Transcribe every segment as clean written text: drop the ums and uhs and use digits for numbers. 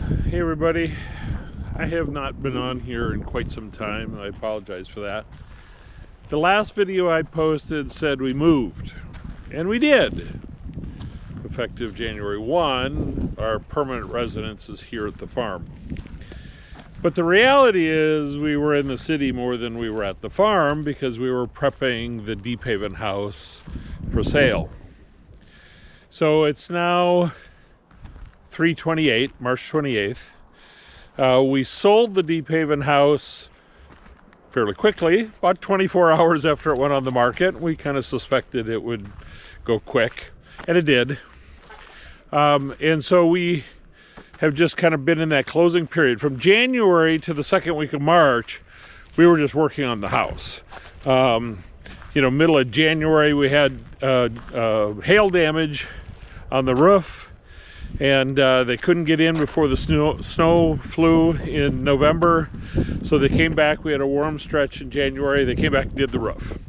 Hey everybody, I have not been on here in quite some time. I apologize for that. The last video I posted said we moved, and we did. Effective January 1, our permanent residence is here at the farm. But the reality is we were in the city more than we were at the farm because we were prepping the Deep Haven house for sale. So it's now 3/28, March 28th. We sold the Deep Haven house fairly quickly, about 24 hours after it went on the market. We kind of suspected it would go quick, and it did. And so we have just kind of been in that closing period. From January to the second week of March, we were just working on the house. Middle of January, we had hail damage on the roof. And they couldn't get in before the snow flew in November, so they came back. We had a warm stretch in January. They came back and did the roof.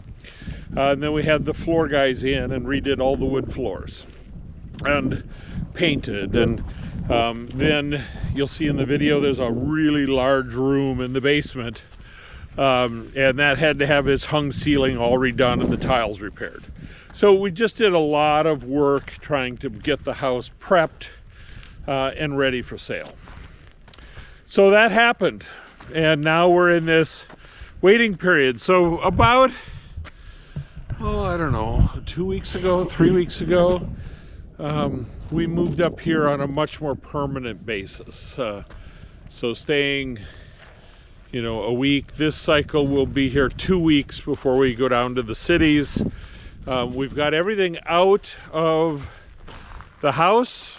And then we had the floor guys in and redid all the wood floors and painted. And then you'll see in the video there's a really large room in the basement, and that had to have its hung ceiling all redone and the tiles repaired. So we just did a lot of work trying to get the house prepped and ready for sale. So that happened, and now we're in this waiting period. So about, I don't know, 2 weeks ago, 3 weeks ago, we moved up here on a much more permanent basis. So staying, a week. This cycle will be here 2 weeks before we go down to the cities. We've got everything out of the house.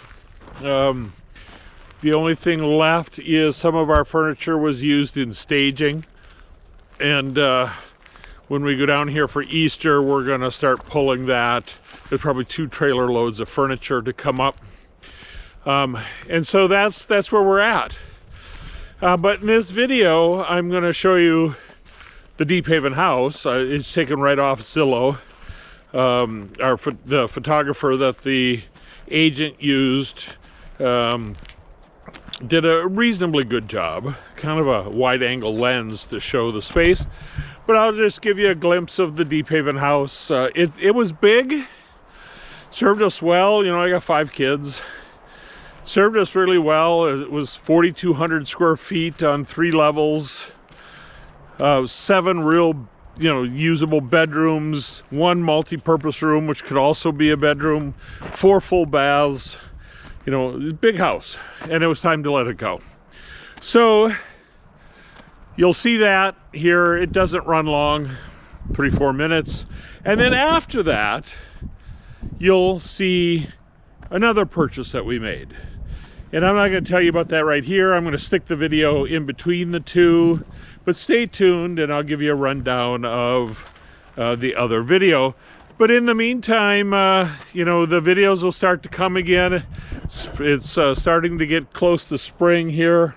The only thing left is some of our furniture was used in staging. And when we go down here for Easter, we're going to start pulling that. There's probably 2 trailer loads of furniture to come up. And so that's where we're at. But in this video, I'm going to show you the Deep Haven house. It's taken right off Zillow. The photographer that the agent used did a reasonably good job, kind of a wide angle lens to show the space, but I'll just give you a glimpse of the Deep Haven house. It was big, served us well. I got 5 kids, served us really well. It was 4,200 square feet on 3 levels, 7 real usable bedrooms, 1 multi-purpose room, which could also be a bedroom, 4 full baths, big house, and it was time to let it go. So you'll see that here. It doesn't run long, 3-4 minutes. And then after that, you'll see another purchase that we made. And I'm not going to tell you about that right here. I'm going to stick the video in between the two. But stay tuned, and I'll give you a rundown of the other video. But in the meantime, the videos will start to come again. It's starting to get close to spring here.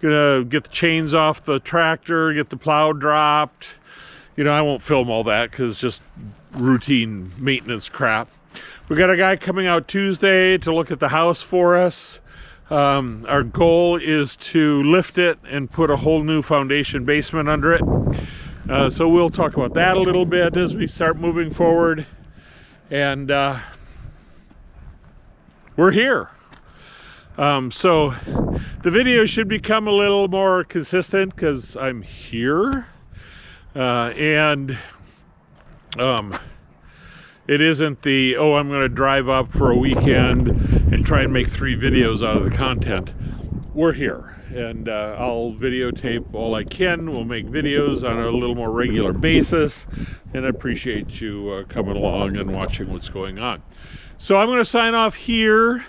Gonna get the chains off the tractor, get the plow dropped. I won't film all that because it's just routine maintenance crap. We got a guy coming out Tuesday to look at the house for us. Our goal is to lift it and put a whole new foundation basement under it. So we'll talk about that a little bit as we start moving forward. And we're here. So the video should become a little more consistent because I'm here. It isn't the, I'm going to drive up for a weekend and try and make 3 videos out of the content. We're here, and I'll videotape all I can. We'll make videos on a little more regular basis, and I appreciate you coming along and watching what's going on. So I'm going to sign off here.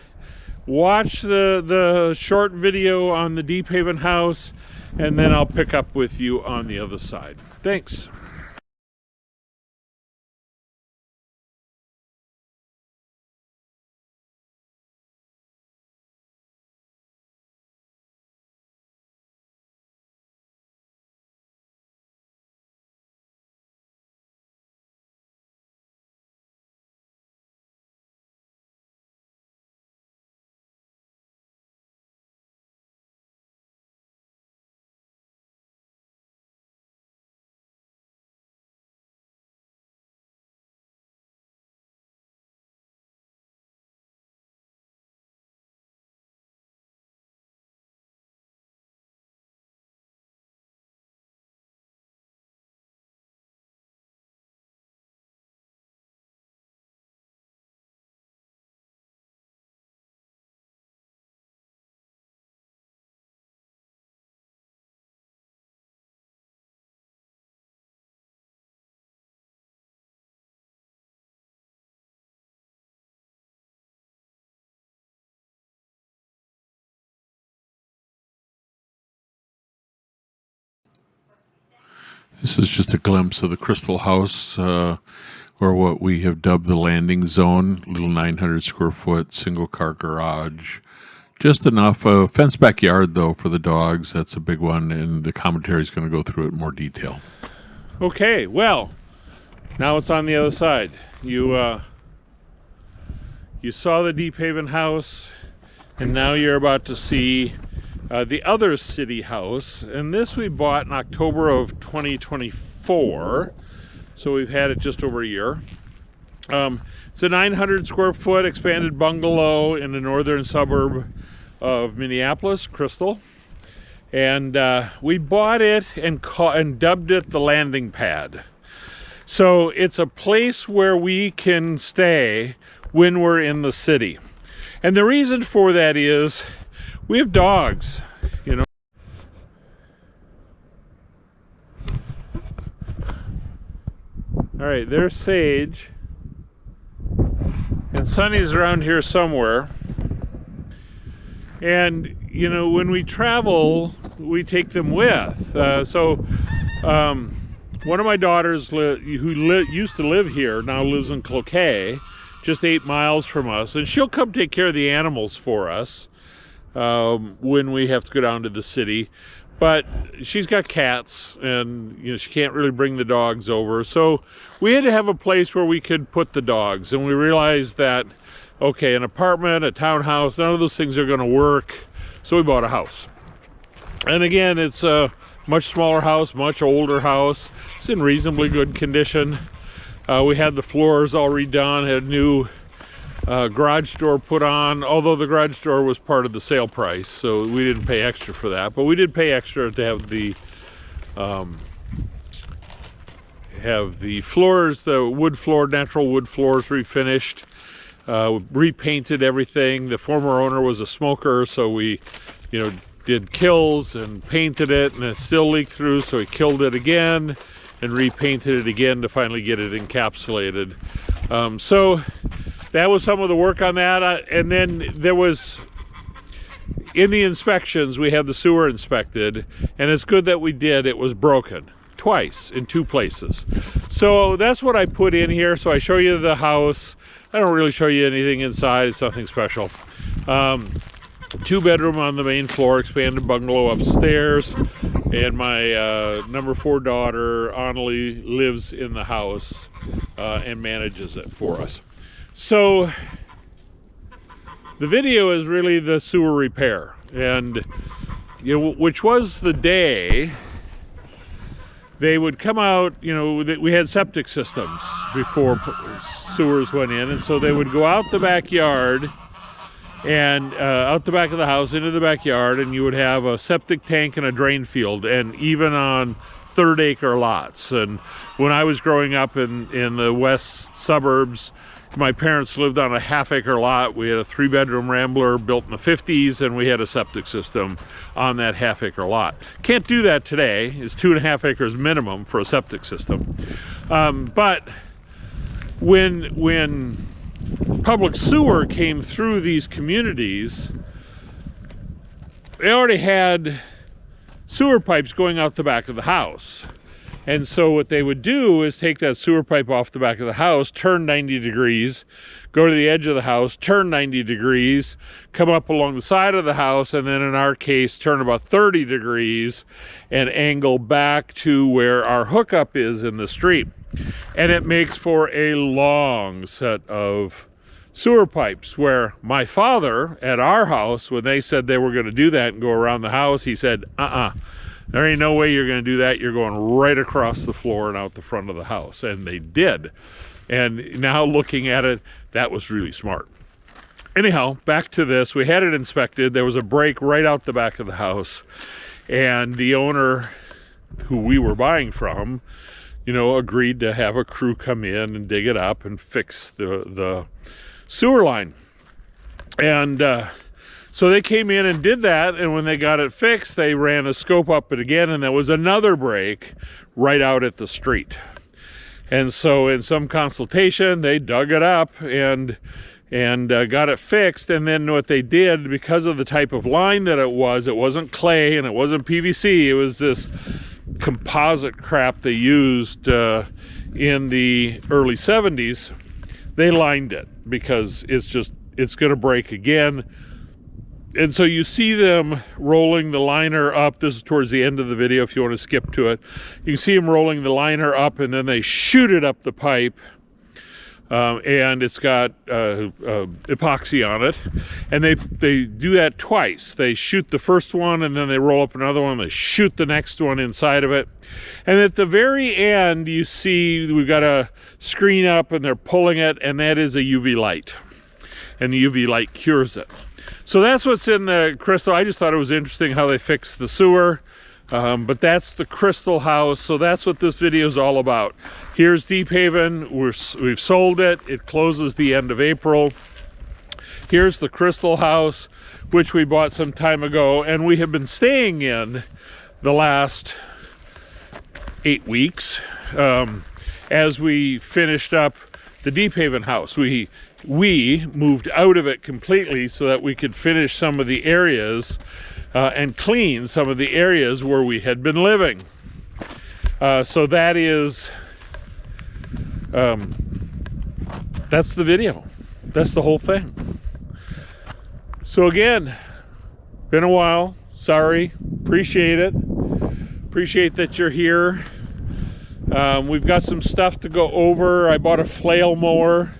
Watch the short video on the Deep Haven house, and then I'll pick up with you on the other side. Thanks. This is just a glimpse of the Crystal House, or what we have dubbed the landing zone. Little 900 square foot single car garage. Just enough. Fenced backyard, though, for the dogs. That's a big one, and the commentary is going to go through it in more detail. Okay, well, now it's on the other side. You saw the Deep Haven house, and now you're about to see the other city house. And this we bought in October of 2024, so we've had it just over a year. It's a 900 square foot expanded bungalow in the northern suburb of Minneapolis, Crystal. And we bought it and dubbed it the landing pad. So it's a place where we can stay when we're in the city. And the reason for that is we have dogs, you know. All right, there's Sage. And Sunny's around here somewhere. And, you know, when we travel, we take them with. One of my daughters who used to live here now lives in Cloquet, just 8 miles from us. And she'll come take care of the animals for us when we have to go down to the city. But she's got cats, and you know, she can't really bring the dogs over. So we had to have a place where we could put the dogs. And we realized that, okay, an apartment, a townhouse, none of those things are going to work. So we bought a house. And again, it's a much smaller house, much older house. It's in reasonably good condition. We had the floors all redone, had a new garage door put on, although the garage door was part of the sale price, so we didn't pay extra for that. But we did pay extra to have the floors, the wood floor, natural wood floors refinished. Repainted everything. The former owner was a smoker, so we, you know, did kills and painted it, and it still leaked through, so we killed it again and repainted it again to finally get it encapsulated. So that was some of the work on that. And then there was, in the inspections, we had the sewer inspected, and it's good that we did. It was broken twice in 2 places. So that's what I put in here. So I show you the house. I don't really show you anything inside. It's nothing special. 2-bedroom on the main floor, expanded bungalow upstairs, and my number 4 daughter, Annalie, lives in the house and manages it for us. So the video is really the sewer repair, and you know, which was the day they would come out. You know, we had septic systems before sewers went in, and so they would go out the backyard and out the back of the house into the backyard, and you would have a septic tank and a drain field, and even on 3rd-acre lots. And when I was growing up in the west suburbs, my parents lived on a 1/2-acre lot. We had a 3-bedroom Rambler built in the 50s, and we had a septic system on that 1/2-acre lot. Can't do that today. It's 2.5 acres minimum for a septic system. But when public sewer came through these communities, they already had sewer pipes going out the back of the house. And so what they would do is take that sewer pipe off the back of the house, turn 90 degrees, go to the edge of the house, turn 90 degrees, come up along the side of the house, and then in our case, turn about 30 degrees and angle back to where our hookup is in the street. And it makes for a long set of sewer pipes, where my father at our house, when they said they were going to do that and go around the house, he said, there ain't no way you're going to do that. You're going right across the floor and out the front of the house. And they did. And now looking at it, that was really smart. Anyhow, back to this. We had it inspected. There was a break right out the back of the house. And the owner who we were buying from, you know, agreed to have a crew come in and dig it up and fix the sewer line. And so they came in and did that, and when they got it fixed, they ran a scope up it again, and there was another break right out at the street. And so in some consultation, they dug it up and got it fixed. And then what they did, because of the type of line that it wasn't clay and it wasn't PVC, it was this composite crap they used in the early 70s, they lined it because it's going to break again. And so you see them rolling the liner up. This is towards the end of the video if you want to skip to it. You can see them rolling the liner up, and then they shoot it up the pipe. And it's got epoxy on it. And they do that twice. They shoot the first one, and then they roll up another one. They shoot the next one inside of it. And at the very end, you see we've got a screen up, and they're pulling it, and that is a UV light. And the UV light cures it. So that's what's in the crystal. I just thought it was interesting how they fixed the sewer. But that's the Crystal House. So that's what this video is all about. Here's Deep Haven. We've sold it. It closes the end of April. Here's the Crystal House, which we bought some time ago, and we have been staying in the last 8 weeks as we finished up the Deep Haven house. We moved out of it completely so that we could finish some of the areas and clean some of the areas where we had been living. So that is, that's the video. That's the whole thing. So again, been a while. Sorry. Appreciate it. Appreciate that you're here. We've got some stuff to go over. I bought a flail mower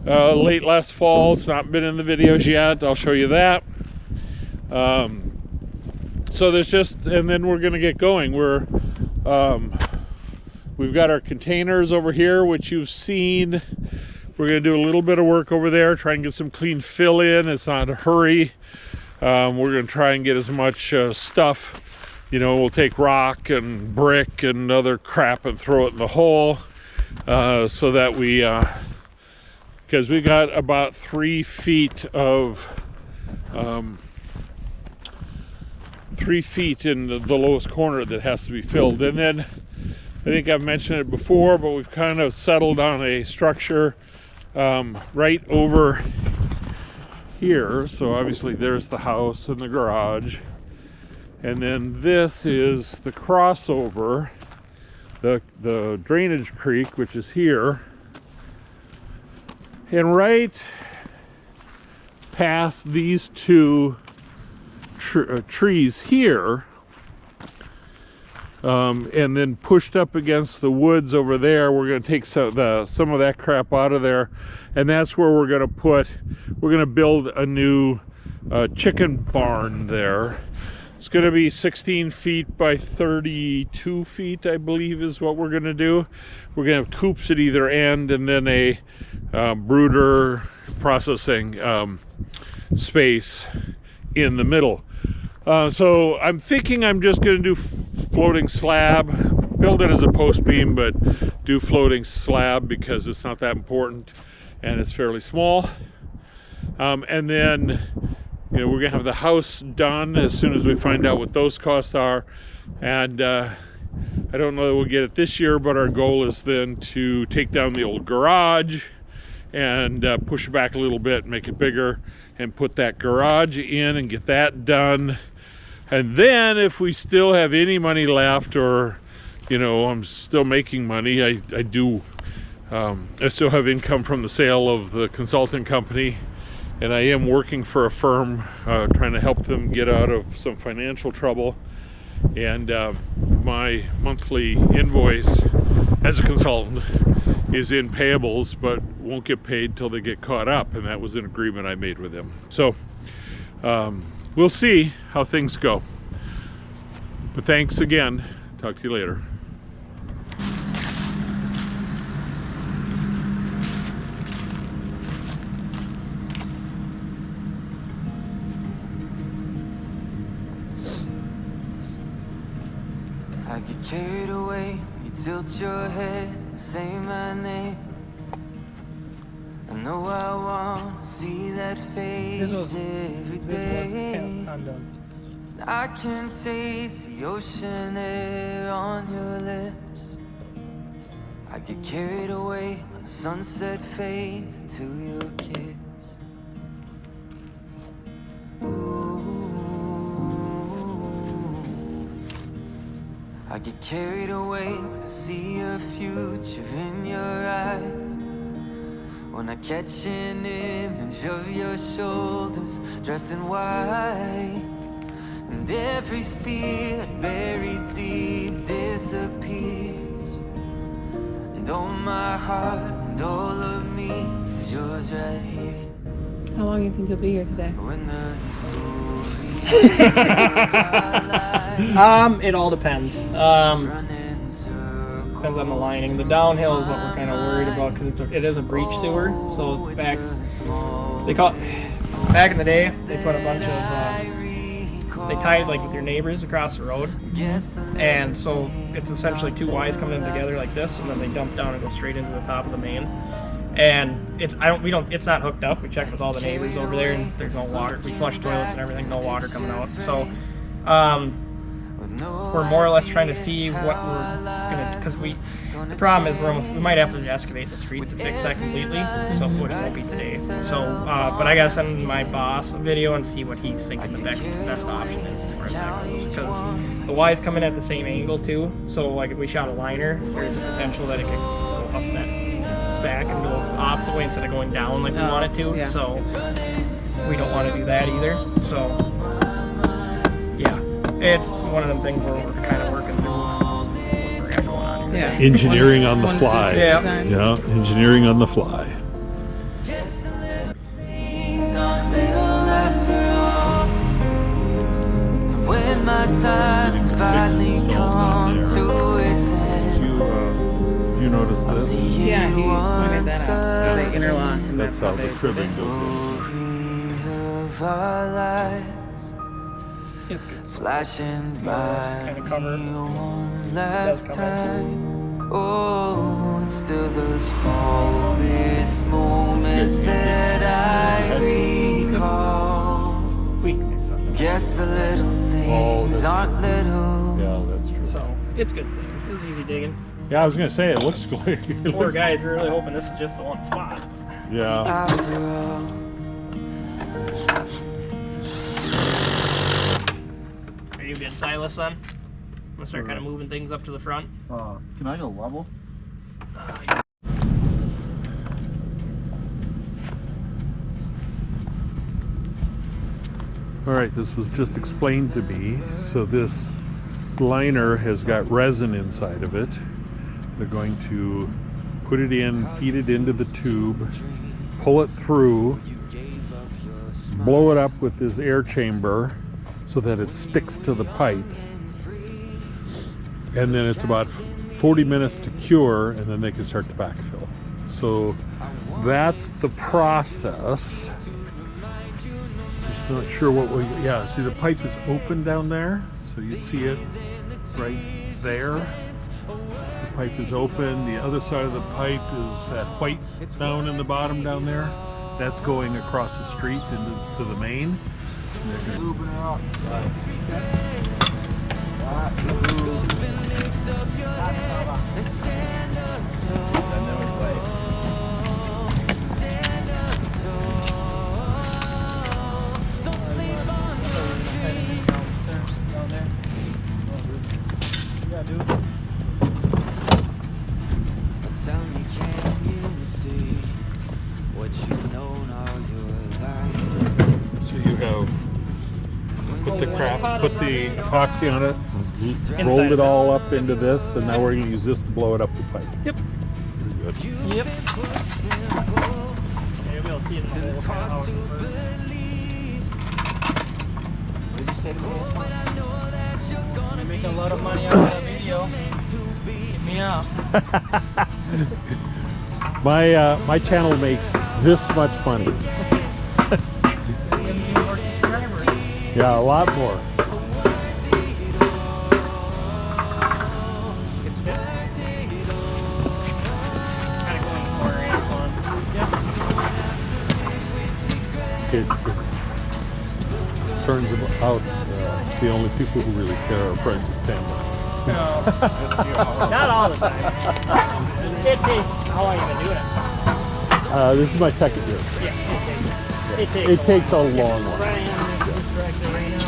late last fall. It's not been in the videos yet. I'll show you that. So there's just, and then we're gonna get going. We've got our containers over here, which you've seen. We're gonna do a little bit of work over there, try and get some clean fill in. It's not a hurry. We're gonna try and get as much stuff. You know, we'll take rock and brick and other crap and throw it in the hole so that we, because we got about 3 feet of 3 feet in the lowest corner that has to be filled. And then I think I've mentioned it before, but we've kind of settled on a structure right over here. So obviously there's the house and the garage, and then this is the crossover, the drainage creek, which is here, and right past these two trees here, and then pushed up against the woods over there. We're going to take some of that crap out of there, and that's where we're going to build a new chicken barn there. It's going to be 16 feet by 32 feet, I believe, is what we're going to do. We're going to have coops at either end, and then a brooder processing space in the middle. So I'm thinking I'm just going to do floating slab, build it as a post beam, but do floating slab because it's not that important and it's fairly small. And then, you know, we're going to have the house done as soon as we find out what those costs are. And I don't know that we'll get it this year, but our goal is then to take down the old garage and push it back a little bit, make it bigger, and put that garage in and get that done. And then if we still have any money left, or, you know, I'm still making money, I still have income from the sale of the consulting company, and I am working for a firm trying to help them get out of some financial trouble. And my monthly invoice as a consultant is in payables, but won't get paid till they get caught up, and that was an agreement I made with them. So we'll see how things go. But thanks again. Talk to you later. I get carried away, you tilt your head and say my name. I know I want to see that face every day. I can taste the ocean air on your lips. I get carried away when the sunset fades into your kiss. Ooh, I get carried away when I see a future in your eyes. When I catch an image of your shoulders dressed in white, and every fear buried deep disappears, and all my heart and all of me is yours right here. How long do you think you'll be here today? When the story It all depends. Depends on the lining. The downhill is what we're kind of worried about because it is a breach sewer. So back in the day, they put a bunch of they tied like with your neighbors across the road, and so it's essentially two Ys coming in together like this, and then they dump down and go straight into the top of the main. And it's not hooked up. We checked with all the neighbors over there, and there's no water. We flushed toilets and everything, no water coming out. So we're more or less trying to see what we're gonna, because the problem is we might have to excavate the street to fix that completely, so which won't be today. So but I gotta send my boss a video and see what he's thinking the best option is as far as that goes, because the Y's come in at the same angle too. So like if we shot a liner, there's a potential that it could go up that stack and go opposite way instead of going down like we want it to. Yeah. So we don't want to do that either. So yeah, it's one of them things where we're kind of working through what we're got going on here. Yeah. Engineering on the fly. Yeah. Yeah, engineering on the fly. when my time's finally come to its end, You notice I'll this? see you Yeah, he pointed that out. once They interlock. again. And That's how the cribbing goes Story of our lives It's good. flashing Kind by of cover. me one Does last come in. time. Oh, it's still the smallest moments that I recall. We Guess the little things that's aren't little. Yeah, that's true. so it's good. It was easy digging. Yeah, I was gonna say it looks like. Poor guys, we're really hoping this is just the one spot. Yeah. After all, Are you good, Silas, son? I'm gonna start kind of moving things up to the front. Can I go level? All right, this was just explained to me. So this liner has got resin inside of it. They're going to put it in, feed it into the tube, pull it through, blow it up with this air chamber so that it sticks to the pipe. And then it's about 40 minutes to cure, and then they can start to backfill. So that's the process. Just not sure what we, yeah, see the pipe is open down there. So you see it right there. The pipe is open. The other side of the pipe is that white down in the bottom down there. That's going across the street into the main. Lubing it up. tell me, can you see what you've known all your life? So you have put the epoxy on it, rolled it all up into this, and now we're going to use this to blow it up the pipe. Yep. Pretty good. Yep. Yeah, we'll see it in the hole kind of how it works. What did you say to me? You make a lot of money out of that video. Hit me up. My channel makes this much money. Yeah, a lot more. It turns out the only people who really care are friends and family. No, not all the time. It takes, how long have you been doing it? This is my second year. Yeah, It takes a long one. Right in this direction right now.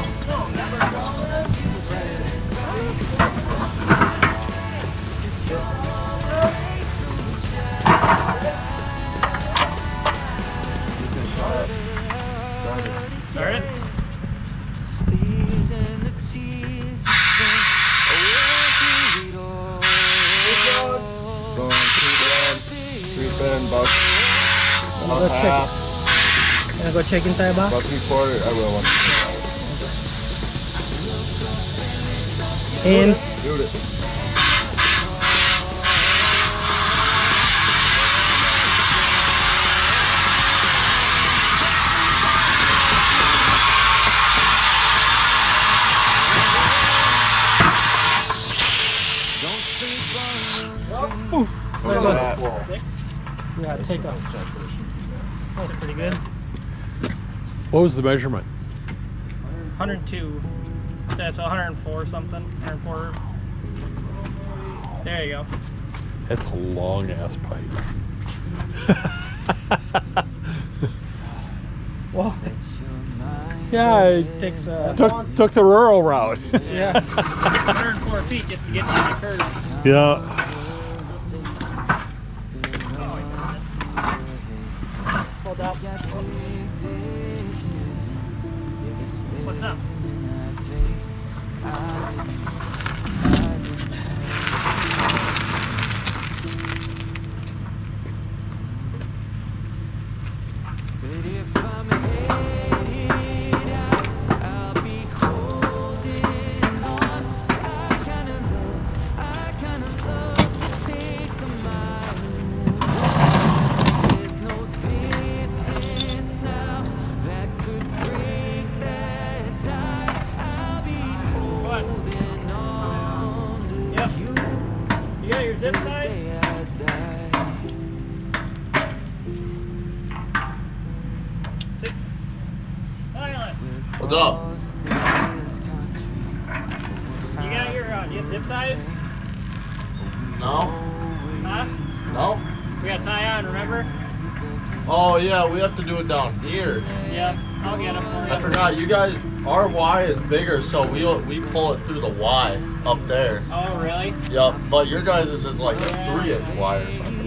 go check inside, boss? About 3/4, I will. And Do it. what was that? 6? Yeah, take off. That's pretty good. What was the measurement? 102. That's 104 something. 104. There you go. That's a long ass pipe. Well, yeah, it takes Took the rural route. yeah 104 feet just to get to the curve. Yeah. Oh, I missed it. Hold up. What's up? But if I'm headed out, I'll be holding on. I kinda love to take the miles. There's no distance now that could break that tie. I'll be holding on to Yep. you You got your zip till the ties? day I die. Silas, What's up? you got your zip ties? No? Huh? No? We got to tie on, remember? Oh yeah, we have to do it down here. Yep, I'll get them for you. I forgot. You guys, our Y is bigger, so we pull it through the Y up there. Oh, really? Yep. But your guys is like a 3-inch Y or something.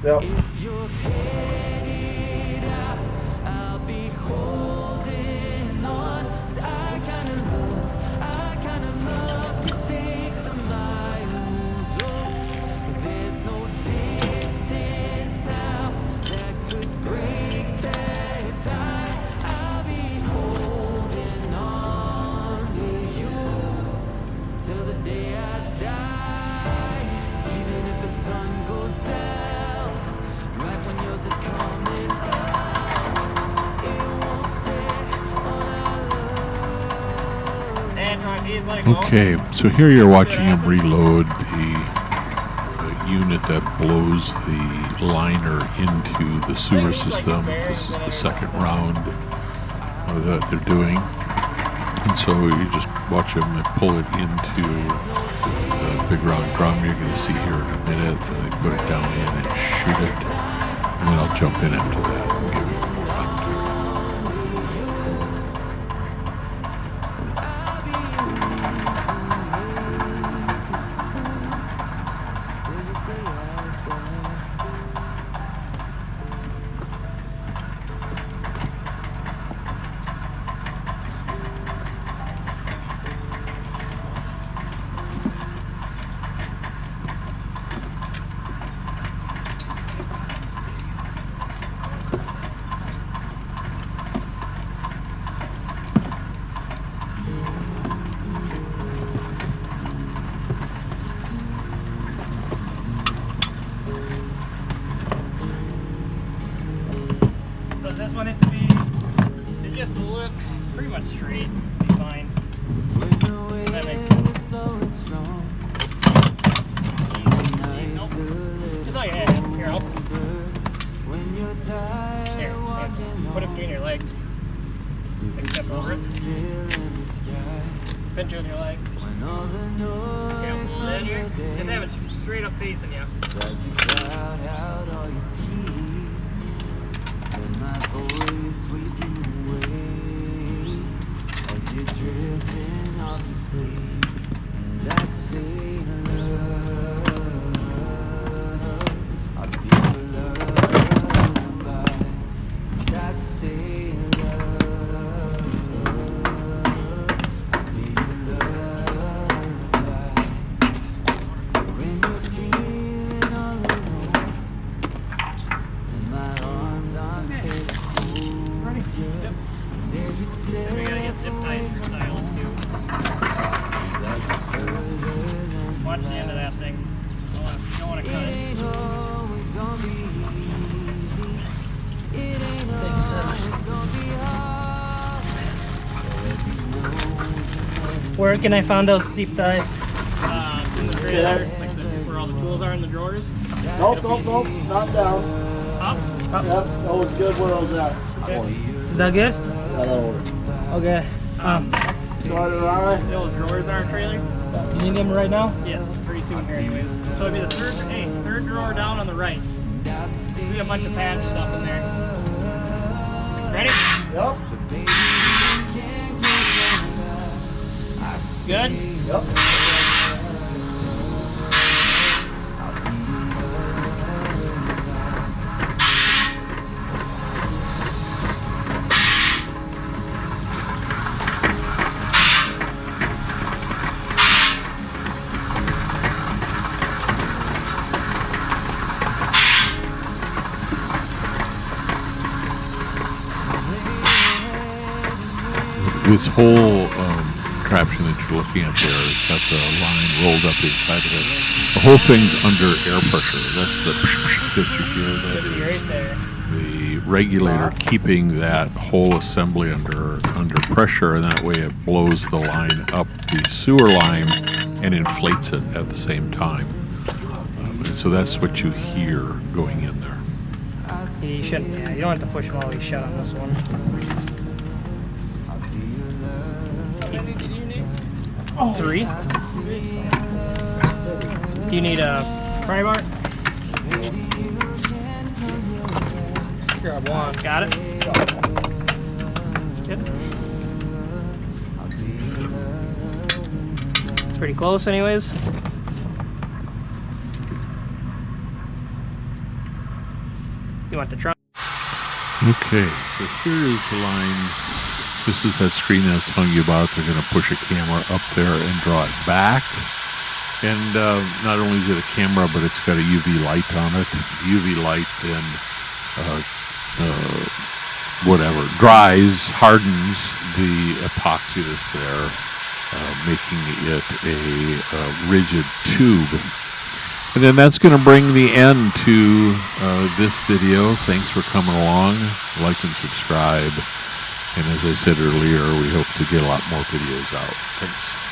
Yep. I'll be holding on. 'Cause I kinda love to take the miles. Oh, there's no distance now that could break that tie. I'll be holding on to you till the day I die. Even if the sun goes down, right when yours is coming up, it won't set on our love. And he's like, Okay, so here you're watching him reload the unit that blows the liner into the sewer system. This is the second round that they're doing. And so you just watch him pull it into the big round drum you're going to see here in a minute. And they put it down in and shoot it. And then I'll jump in after that and give you a commentary. Does this one have to be? It just look pretty much straight. Be fine. That makes sense. Nope. Just like that. Here, I'll. Here, put it between your legs. Like step over it. Pinch with your legs. Here, pull it in here. Just have it straight up facing you. Tries to crowd out all your peace. Let my voice sweep you away as you're drifting off to sleep. And I say love, I'll be your lullaby. And I say love, I'll be your lullaby. When you're feeling all alone and my arms aren't there to hold Where can I find those zip ties? In the trailer, like where all the tools are in the drawers. Nope, not down. Up? Yep, that was good where I was at. Okay. Is that good? Yeah, that'll work. Okay. Start it right. Those drawers are in the trailer? You need them right now? Yes, pretty soon here anyways. So it'll be the third drawer down on the right. There'll be a bunch of patch stuff in there. Ready? Yep. Good? Yep. This whole contraption that you're looking at there has got the line rolled up inside of it. The whole thing's under air pressure. That's the that you hear. That is Right there. the regulator keeping that whole assembly under pressure, and that way it blows the line up the sewer line and inflates it at the same time. And so that's what you hear going in there. You shouldn't. Yeah, you don't have to push them all the way shut on this one. Oh. 3. Do you need a pry bar? Grab 1. Got it? Good. Pretty close anyways. You want the trunk? Okay, so here is the line. This is that screen I was telling you about. They're going to push a camera up there and draw it back. And not only is it a camera, but it's got a UV light on it. UV light then, dries, hardens the epoxy that's there, making it a rigid tube. And then that's going to bring the end to this video. Thanks for coming along. Like and subscribe. And as I said earlier, we hope to get a lot more videos out. Thanks.